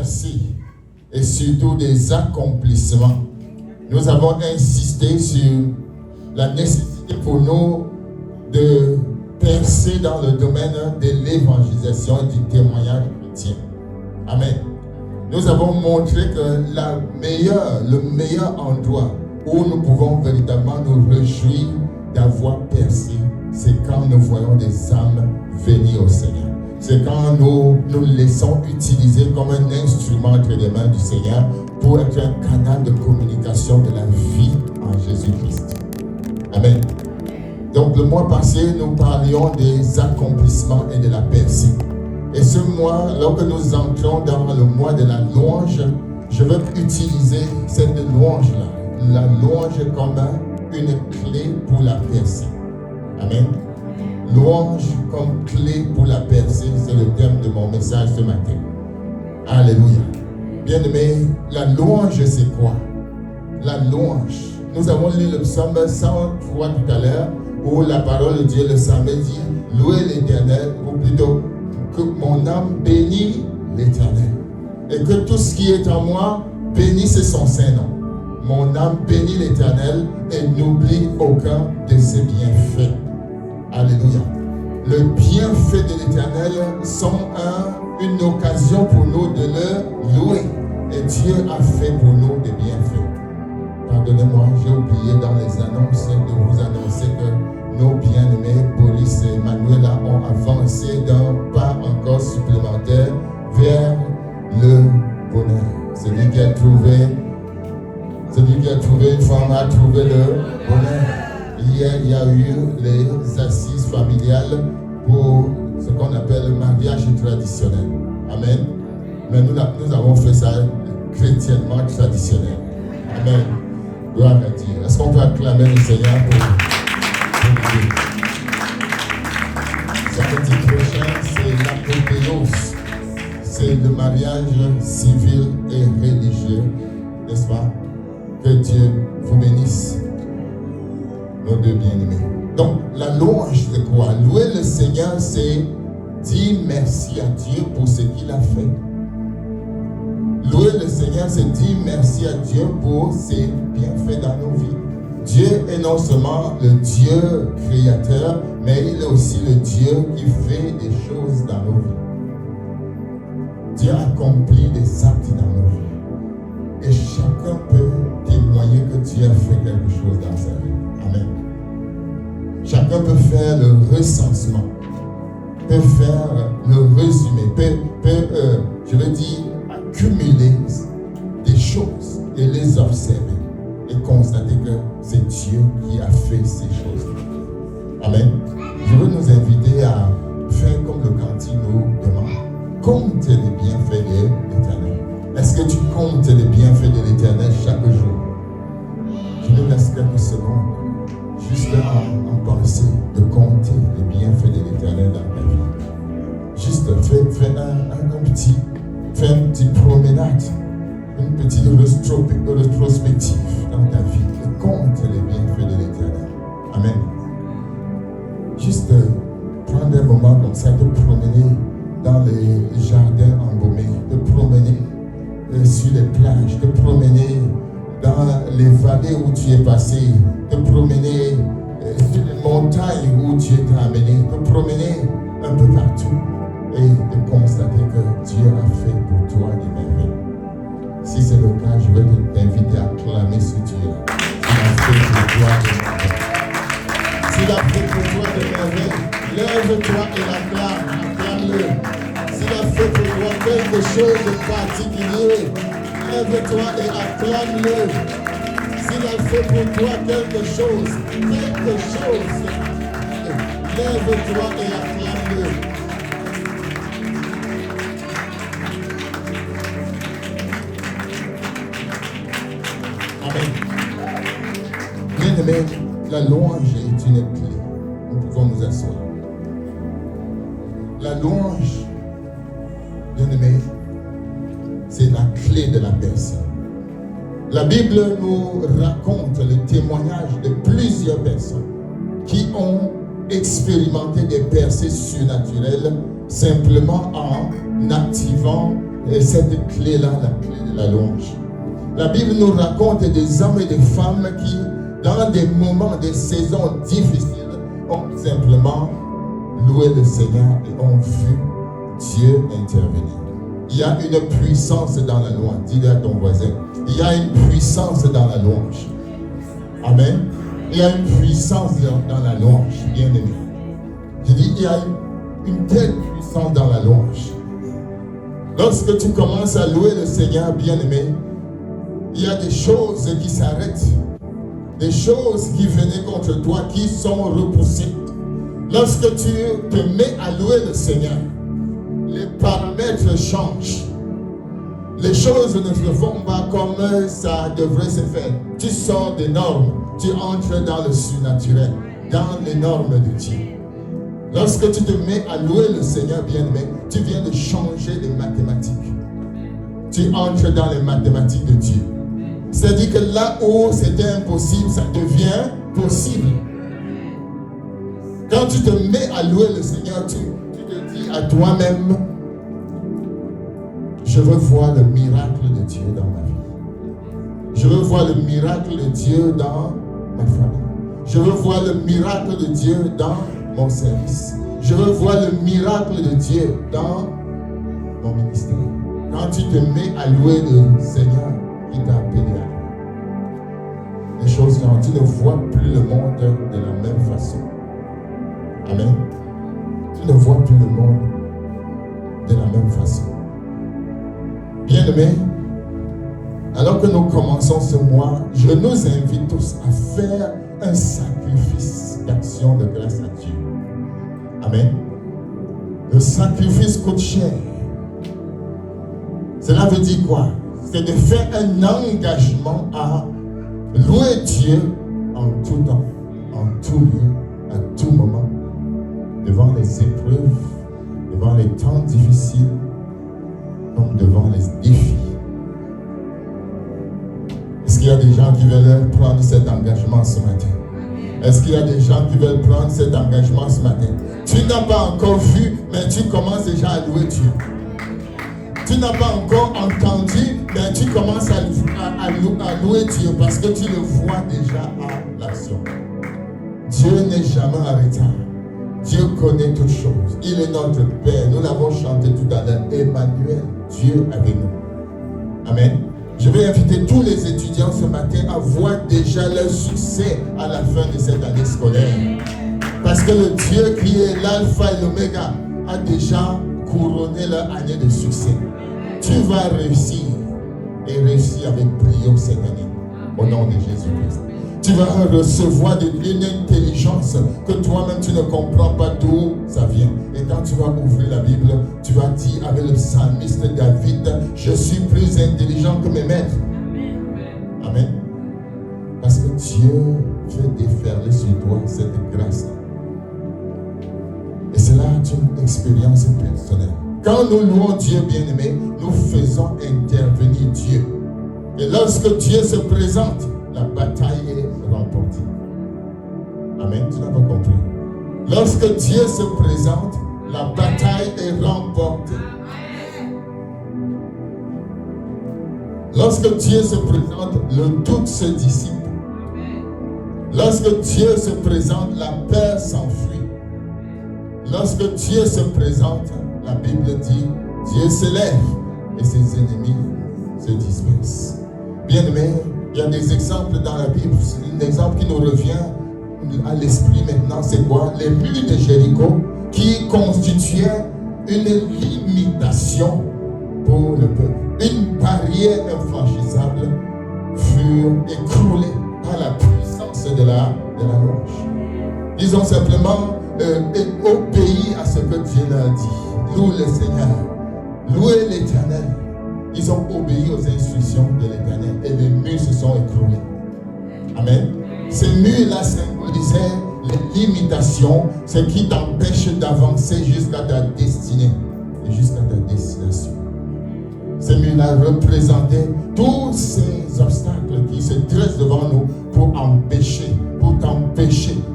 percées et surtout des accomplissements, nous avons insisté sur la nécessité pour nous de percer dans le domaine de l'évangélisation et du témoignage chrétien. Amen. Nous avons montré que le meilleur endroit où nous pouvons véritablement nous réjouir d'avoir percé, c'est quand nous voyons des âmes venir au Seigneur. C'est quand nous nous laissons utiliser comme un instrument entre les mains du Seigneur pour être un canal de communication de la vie en Jésus-Christ. Amen. Donc le mois passé, nous parlions des accomplissements et de la percée. Et ce mois, lorsque nous entrons dans le mois de la louange, je veux utiliser cette louange-là, la louange comme une clé pour la percée. Amen. Louange comme clé pour la percée, c'est le thème de mon message ce matin. Alléluia. Bien-aimés, la louange c'est quoi? La louange. Nous avons lu le psaume 103 tout à l'heure, où la parole de Dieu, le psalmiste dit, louez l'Éternel, ou plutôt que mon âme bénit l'Éternel. Et que tout ce qui est en moi bénisse son Saint-Nom. Mon âme bénit l'Éternel et n'oublie aucun de ses bienfaits. Alléluia. Les bienfaits de l'Éternel sont une occasion pour nous de le louer. Et Dieu a fait pour nous des bienfaits. Pardonnez-moi, j'ai oublié dans les annonces de vous annoncer que nos bien-aimés Boris et Manuela ont avancé d'un pas encore supplémentaire vers le bonheur. Celui qui a trouvé une femme a trouvé le bonheur. Hier, il y a eu les assises familiales pour ce qu'on appelle le mariage traditionnel. Amen. Mais nous avons fait ça chrétiennement traditionnel. Amen. Gloire à Dieu. Est-ce qu'on peut acclamer le Seigneur pour Dieu? Samedi prochain, c'est l'apothéose. C'est le mariage civil et religieux, n'est-ce pas? Que Dieu vous bénisse, nos deux bien-aimés. Donc, la louange de quoi? Louer le Seigneur, c'est dire merci à Dieu pour ce qu'il a fait. Louer le Seigneur, c'est dire merci à Dieu pour ses bienfaits dans nos vies. Dieu est non seulement le Dieu créateur, mais il est aussi le Dieu qui fait des choses dans nos vies. Dieu accomplit des actes dans nos vies. Et chacun peut témoigner que Dieu a fait quelque chose dans sa vie. Amen. Chacun peut faire le recensement, peut faire le résumé, peut accumuler des choses et les observer et constater que c'est Dieu qui a fait ces choses. Amen. Je veux nous inviter à faire comme le cantique nous demande. Compte les bienfaits de l'Éternel. Est-ce que tu comptes les bienfaits de l'Éternel chaque jour? Je nous laisse quelques secondes juste en pensée de compter les bienfaits de l'Éternel dans ta vie. Juste fais une petite promenade, une petite rétrospective dans ta vie. Et compte les bienfaits de l'Éternel. Amen. Juste prendre un moment comme ça, te promener dans les jardins embaumés, te promener sur les plages, te promener dans les vallées où tu es passé, te promener sur les montagnes où Dieu t'a amené, te promener un peu partout et de constater que Dieu a fait pour toi des merveilles. Si c'est le cas, je vais t'inviter à clamer ce Dieu. S'il a fait pour toi des merveilles, lève-toi et acclame-le. S'il a fait pour toi quelque chose de particulier, lève-toi et acclame-le. S'il a fait pour toi quelque chose, lève-toi et acclame-le. Bien-aimés, la louange est une clé. Nous pouvons nous asseoir. La louange, bien-aimés, c'est la clé de la personne. La Bible nous raconte le témoignage de plusieurs personnes qui ont expérimenté des percées surnaturelles simplement en activant Et cette clé-là, la clé de la louange. La Bible nous raconte des hommes et des femmes qui, dans des moments, des saisons difficiles, ont simplement loué le Seigneur et ont vu Dieu intervenir. Il y a une puissance dans la louange. Dis-le à ton voisin. Il y a une puissance dans la louange. Amen. Il y a une puissance dans la louange, bien aimé. Je dis, il y a une telle puissance dans la louange. Lorsque tu commences à louer le Seigneur, bien aimé, il y a des choses qui s'arrêtent. Des choses qui venaient contre toi, qui sont repoussées. Lorsque tu te mets à louer le Seigneur, les paramètres changent. Les choses ne se font pas comme ça devrait se faire. Tu sors des normes, tu entres dans le surnaturel, dans les normes de Dieu. Lorsque tu te mets à louer le Seigneur bien-aimé, tu viens de changer les mathématiques. Tu entres dans les mathématiques de Dieu. C'est-à-dire que là où c'était impossible, ça devient possible. Quand tu te mets à louer le Seigneur, tu te dis à toi-même, je veux voir le miracle de Dieu dans ma vie. Je veux voir le miracle de Dieu dans ma famille. Je veux voir le miracle de Dieu dans mon service. Je veux voir le miracle de Dieu dans mon ministère. Quand tu te mets à louer le Seigneur qui t'a appelé à lui, les choses changent. Tu ne vois plus le monde de la même façon. Amen. Tu ne vois plus le monde de la même façon. Bien-aimés, alors que nous commençons ce mois, je nous invite tous à faire un sacrifice d'action de grâce à Dieu. Amen. Le sacrifice coûte cher. Cela veut dire quoi? C'est de faire un engagement à louer Dieu en tout temps, en tout lieu, à tout moment, devant les épreuves, devant les temps difficiles, comme devant les défis. Est-ce qu'il y a des gens qui veulent prendre cet engagement ce matin? Est-ce qu'il y a des gens qui veulent prendre cet engagement ce matin? Tu n'as pas encore vu, mais tu commences déjà à louer Dieu. Tu n'as pas encore entendu, mais tu commences à louer Dieu parce que tu le vois déjà à l'action. Dieu n'est jamais en retard. Dieu connaît toutes choses. Il est notre Père. Nous l'avons chanté tout à l'heure. Emmanuel, Dieu avec nous. Amen. Je vais inviter tous les étudiants ce matin à voir déjà leur succès à la fin de cette année scolaire. Parce que le Dieu qui est l'alpha et l'oméga a déjà couronné leur année de succès. Tu vas réussir et réussir avec brio cette année. Au nom de Jésus-Christ. Tu vas recevoir une intelligence que toi-même tu ne comprends pas d'où ça vient. Et quand tu vas ouvrir la Bible, tu vas dire avec le psalmiste David, je suis plus intelligent que mes maîtres. Amen. Parce que Dieu veut déferler sur toi cette grâce. Et c'est là une expérience personnelle. Quand nous louons Dieu bien-aimé, nous faisons intervenir Dieu. Et lorsque Dieu se présente, la bataille est remportée. Amen, tu n'as pas compris. Lorsque Dieu se présente, la bataille est remportée. Lorsque Dieu se présente, le doute se dissipe. Lorsque Dieu se présente, la peur s'enfuit. Lorsque Dieu se présente, la Bible dit, Dieu s'élève et ses ennemis se dispersent. Bien-aimés, il y a des exemples dans la Bible. Un exemple qui nous revient à l'esprit maintenant, c'est quoi? Les murs de Jéricho qui constituaient une limitation pour le peuple. Une barrière infranchissable furent écroulées par la puissance de la louange. Ils ont simplement obéi à ce que Dieu leur dit. Loue le Seigneur, louez l'Éternel. Ils ont obéi aux instructions de l'Éternel et les murs se sont écroulés. Amen. Ces murs-là symbolisaient les limitations, ce qui t'empêche d'avancer jusqu'à ta destinée et jusqu'à ta destination. Ces murs-là représentaient tous ces obstacles qui se dressent devant nous pour t'empêcher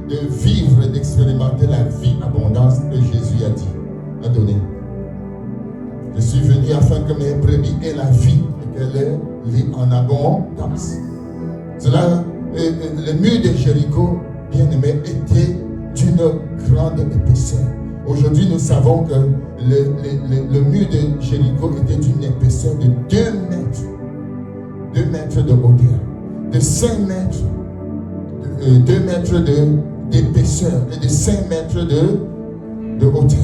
de vivre et d'expérimenter la vie abondante que Jésus a donné. Je Je suis venu afin que mes brebis aient la vie et qu'elle ait en abondance. Cela, le mur de Jéricho, bien aimé, était d'une grande épaisseur. Aujourd'hui, nous savons que le mur de Jéricho était d'une épaisseur de 2 mètres. 2 mètres de hauteur, de 5 mètres, 2 mètres d'épaisseur et de 5 mètres de hauteur.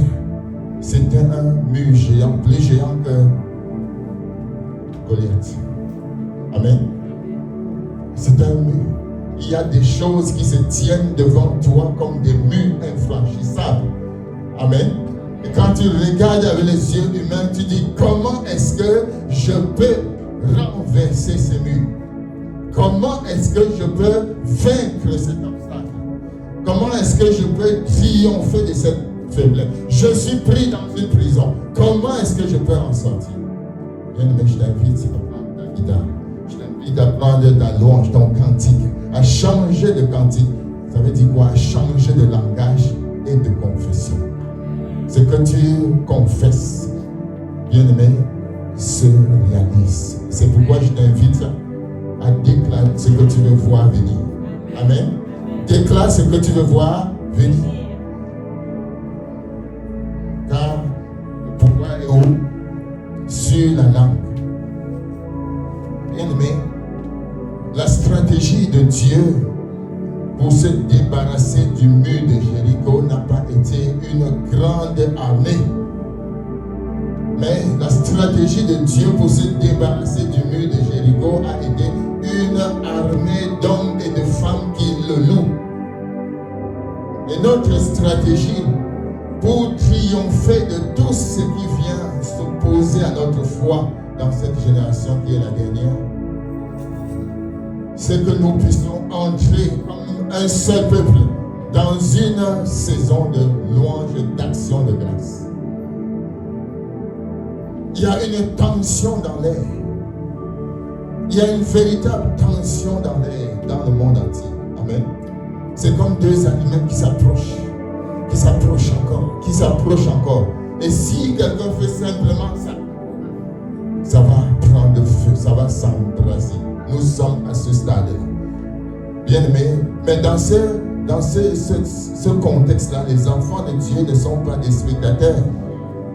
C'était un mur géant, plus géant que Goliath. Amen. C'est un mur. Il y a des choses qui se tiennent devant toi comme des murs infranchissables. Amen. Et quand tu regardes avec les yeux humains, tu dis, comment est-ce que je peux renverser ces murs? Comment est-ce que je peux vaincre cet obstacle? Comment est-ce que je peux triompher de cette faiblesse? Je suis pris dans une prison. Comment est-ce que je peux en sortir? Bien aimé, je t'invite à prendre ta guitare. Je t'invite à prendre ta louange, ton cantique, à changer de cantique. Ça veut dire quoi? À changer de langage et de confession. Ce que tu confesses, bien aimé, se réalise. C'est pourquoi je t'invite à déclarer ce que tu veux voir venir. Amen. Déclare ce que tu veux voir venir. Car le pouvoir est où? Sur la langue. Bien aimé, la stratégie de Dieu pour se débarrasser du mur de Jéricho n'a pas été une grande armée. Mais la stratégie de Dieu pour se débarrasser du mur de Jéricho a été une armée d'hommes et de femmes qui le louent. Et notre stratégie pour triompher de tout ce qui vient s'opposer à notre foi dans cette génération qui est la dernière, c'est que nous puissions entrer comme un seul peuple dans une saison de louange, d'action de grâce. Il y a une tension dans l'air. Il y a une véritable tension dans l'air, dans le monde entier. Amen. C'est comme 2 animaux qui s'approchent encore, qui s'approchent encore. Et si quelqu'un fait simplement ça, ça va prendre feu, ça va s'embraser. Nous sommes à ce stade-là. Bien aimé, mais dans ce contexte-là, les enfants de Dieu ne sont pas des spectateurs.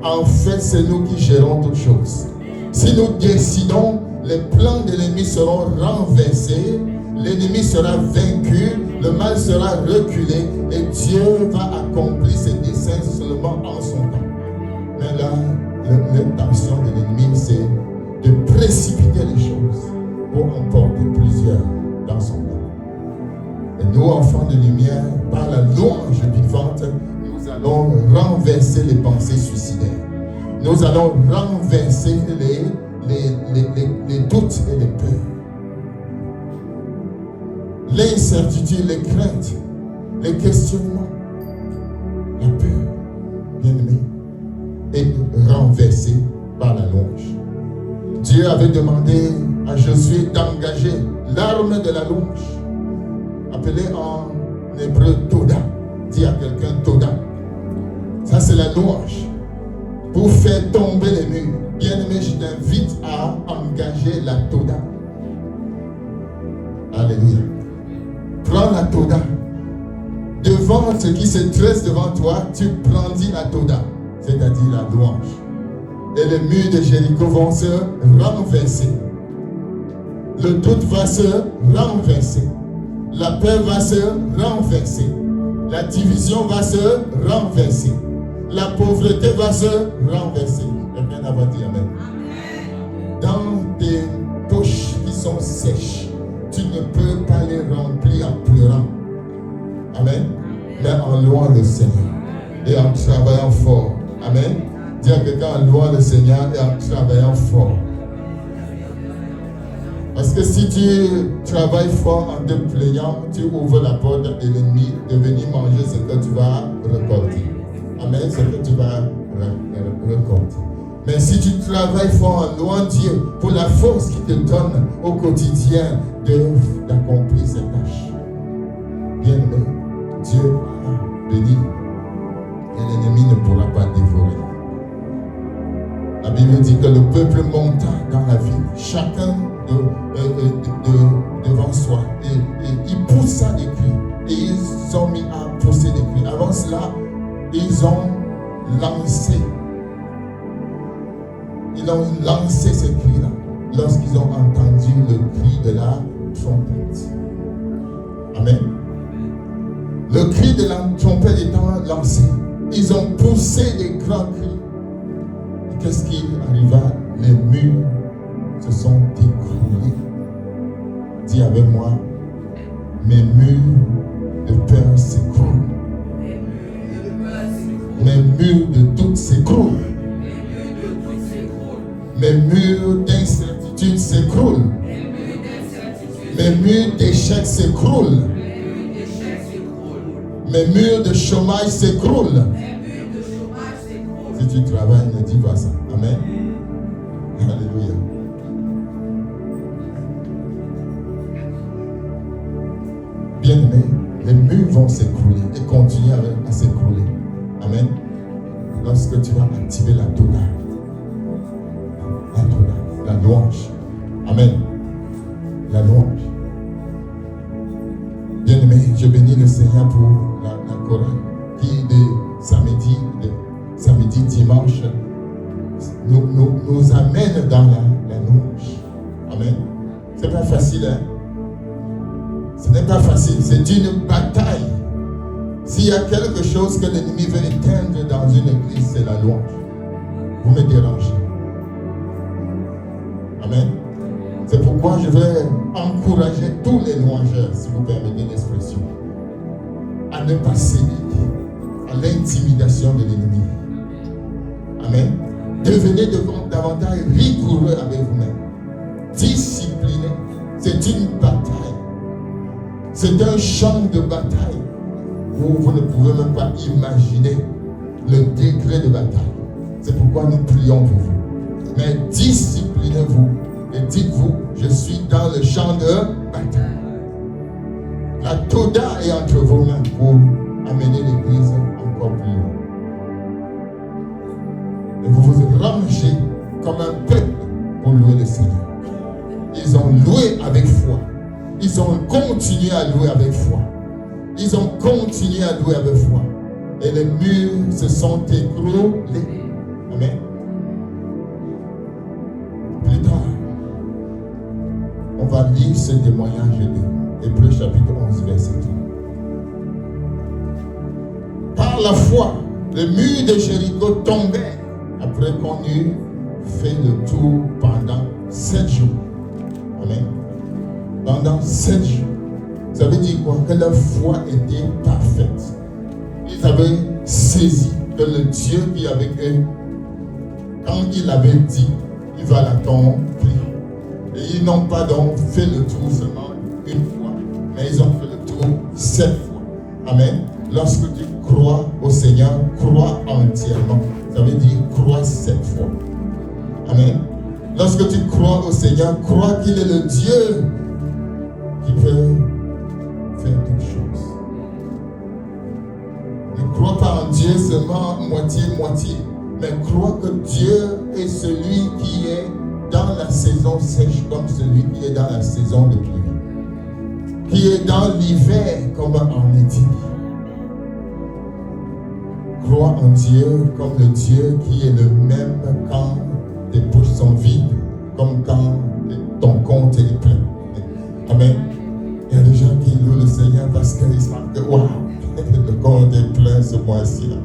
En fait, c'est nous qui gérons toutes choses. Si nous décidons, les plans de l'ennemi seront renversés, l'ennemi sera vaincu, le mal sera reculé et Dieu va accomplir ses desseins seulement en son temps. Mais là, l'intention de l'ennemi, c'est de précipiter les choses pour emporter plusieurs dans son temps. Et nous, enfants de lumière, par la louange vivante, nous allons renverser les pensées suicidaires. Nous allons renverser les doutes et les peurs. L'incertitude, les craintes, les questionnements, la peur, bien aimé, est renversée par la louange. Dieu avait demandé à Josué d'engager l'arme de la louange, appelée en hébreu Toda. Dis à quelqu'un Toda. Ça, c'est la louange. Pour faire tomber les murs. Bien-aimé, je t'invite à engager la Toda. Alléluia. Prends la Toda. Devant ce qui se dresse devant toi, tu brandis la Toda, c'est-à-dire la louange. Et les murs de Jéricho vont se renverser. Le doute va se renverser. La peur va se renverser. La division va se renverser. La pauvreté va se renverser. Quelqu'un n'a pas dit Amen. Dans tes poches qui sont sèches, tu ne peux pas les remplir en pleurant. Amen. Mais en louant le Seigneur et en travaillant fort. Amen. Dis à quelqu'un en louant le Seigneur et en travaillant fort. Parce que si tu travailles fort en te plaignant, tu ouvres la porte de l'ennemi de venir manger ce que tu vas récolter. Amen, ce que tu vas récolter. Mais si tu travailles fort en louant Dieu pour la force qu'il te donne au quotidien d'accomplir ses tâches, bien aimé, Dieu va bénir et l'ennemi ne pourra pas dévorer. La Bible Bible dit que le peuple monta dans la ville, chacun devant soi, et il poussa des cris, et ils sont mis à pousser des cris. Avant cela, ils ont lancé ces cris-là lorsqu'ils ont entendu le cri de la trompette. Amen. Le cri de la trompette étant lancé, ils ont poussé des grands cris. Et qu'est-ce qui arriva? Les murs se sont écroulés. Dis avec moi, mes murs de peur s'écroulent. Mes murs de doute s'écroulent. Mes murs d'incertitude s'écroulent. Mes murs d'échec s'écroulent. Mes murs de chômage s'écroulent. Si tu travailles, ne dis pas ça. Amen. Alléluia. Bien-aimés, les murs vont s'écrouler et continuer à s'écrouler. Amen. Lorsque tu vas activer la Toda. La louange. Amen. La louange. Bien-aimé, je bénis le Seigneur pour la chorale qui de samedi, dimanche, nous amène dans la louange. Amen. C'est pas facile, hein? Ce n'est pas facile, c'est une bataille. S'il y a quelque chose que l'ennemi veut éteindre dans une église, c'est la louange. Vous me dérangez. Amen. C'est pourquoi je vais encourager tous les louangeurs, si vous permettez l'expression, à ne pas céder à l'intimidation de l'ennemi. Amen. Devenez davantage rigoureux avec vous-même. Discipliné. C'est une bataille. C'est un champ de bataille où vous ne pouvez même pas imaginer le degré de bataille. C'est pourquoi nous prions pour vous. Mais disciplinez-vous et dites-vous, je suis dans le champ de bataille. La Toda est entre vos mains pour amener l'église encore plus loin. Et vous vous rangez comme un peuple pour louer le Seigneur. Ils ont loué avec foi. Ils ont continué à louer avec foi. Ils ont continué à louer avec foi. Et les murs se sont écroulés. Amen. Plus tard, on va lire ce témoignage de Hébreux chapitre 11, verset 3. Par la foi, le mur de Jéricho tombait après qu'on eut fait le tour pendant 7 jours. Amen. Pendant 7 jours. Ça veut dire quoi? Que leur foi était parfaite. Ils avaient saisi que le Dieu qui est avec eux, quand il avait dit, il va l'accomplir. Et ils n'ont pas donc fait le tour seulement une fois, mais ils ont fait le tour 7 fois. Amen. Lorsque tu crois au Seigneur, crois entièrement. Ça veut dire crois 7 fois. Amen. Lorsque tu crois au Seigneur, crois qu'il est le Dieu qui peut faire toutes choses. Ne crois pas en Dieu seulement moitié-moitié, mais crois que Dieu est celui qui est dans la saison sèche comme celui qui est dans la saison de pluie, qui est dans l'hiver comme en été. Crois en Dieu comme le Dieu qui est le même quand tes poches sont vides, comme quand ton compte est plein. Amen. Il y a des gens qui louent le Seigneur parce qu'ils sentent que waouh, le compte est plein ce mois-ci.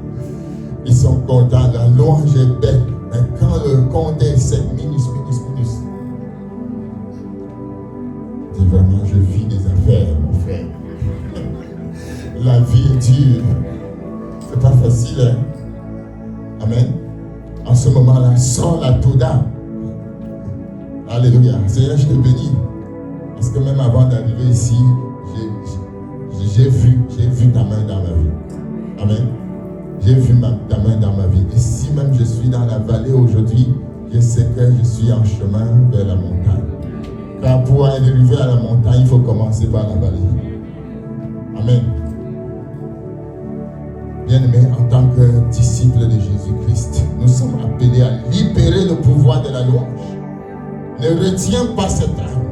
Ils sont contents, la louange est belle. Mais quand le compte est sec, minus, dis vraiment, je vis des affaires, mon frère. La vie est dure. C'est pas facile, hein? Amen. En ce moment-là, sors la Toda. Alléluia. Seigneur, je te bénis. Parce que même avant d'arriver ici, j'ai vu ta main dans ma vie. Amen. J'ai vu ta main dans ma vie. Et si même je suis dans la vallée aujourd'hui, je sais que je suis en chemin vers la montagne. Car pour arriver à la montagne, il faut commencer par la vallée. Amen. Bien-aimés, en tant que disciples de Jésus-Christ, nous sommes appelés à libérer le pouvoir de la louange. Ne retiens pas cette arme,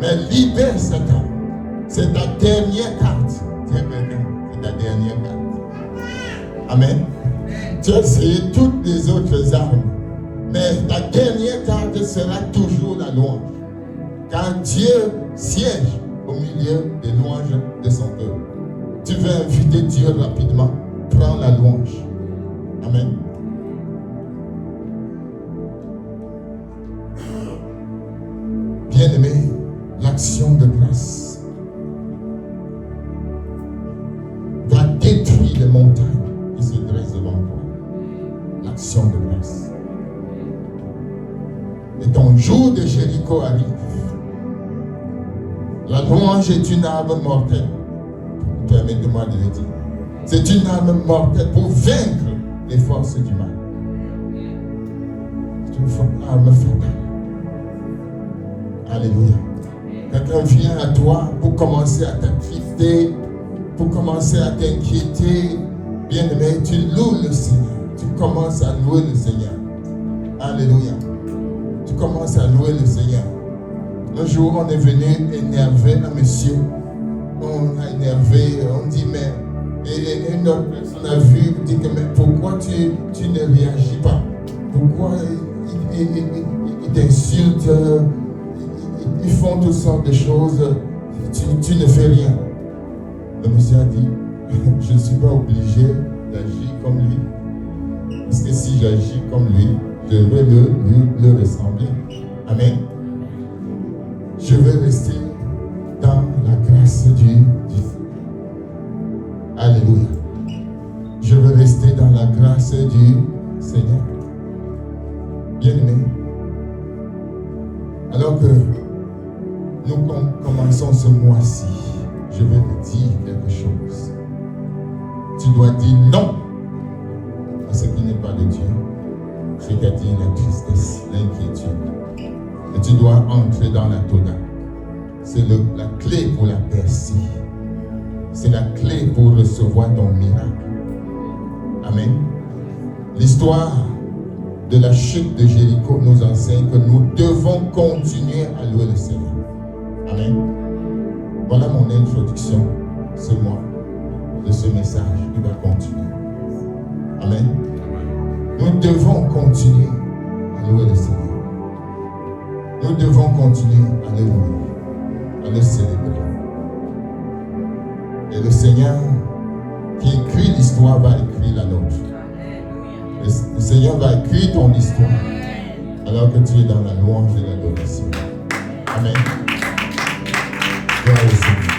mais libère cette arme. C'est ta dernière carte. Tiens quelqu'un, c'est ta dernière carte. Amen. Tu as essayé toutes les autres armes, mais ta dernière carte sera toujours la louange. Car Dieu siège au milieu des louanges de son peuple. Tu veux inviter Dieu rapidement, prends la louange. Amen. Bien-aimé, l'action de grâce va détruire les montagnes qui se dressent devant toi. L'action de grâce. Et ton jour de Jéricho arrive. La louange est une arme mortelle. Permettez-moi de le dire. C'est une arme mortelle pour vaincre les forces du mal. C'est une arme fatale. Alléluia. Quelqu'un vient à toi pour commencer à t'attrister, pour commencer à t'inquiéter. Bien-aimé, tu loues le Seigneur. Tu commences à louer le Seigneur. Alléluia. Tu commences à louer le Seigneur. Un jour, on est venu énerver un monsieur. On a énervé, on dit, mais... Et une autre personne a vu, dit que, mais pourquoi tu ne réagis pas? Pourquoi ils t'insultent? Ils font toutes sortes de choses. Tu ne fais rien. Le monsieur a dit, je ne suis pas obligé d'agir comme lui. Parce que si j'agis comme lui, je vais le ressembler. Amen. Je vais rester dans la grâce du Dieu. Alléluia. Je veux rester dans la grâce du Seigneur. Bien-aimé, alors que nous commençons ce mois-ci, je vais te dire quelque chose. Tu dois dire non à ce qui n'est pas de Dieu. C'est-à-dire la tristesse, l'inquiétude. Et tu dois entrer dans la Toda. C'est la clé pour la percée. C'est la clé pour recevoir ton miracle. Amen. L'histoire de la chute de Jéricho nous enseigne que nous devons continuer à louer le Seigneur. Amen. Voilà mon introduction ce mois de ce message qui va continuer. Amen. Nous devons continuer à louer le Seigneur. Nous devons continuer à le louer, à le célébrer. Et le Seigneur qui écrit l'histoire va écrire la nôtre. Le Seigneur va écrire ton histoire alors que tu es dans la louange et l'adoration. Amen. Gloire au Seigneur.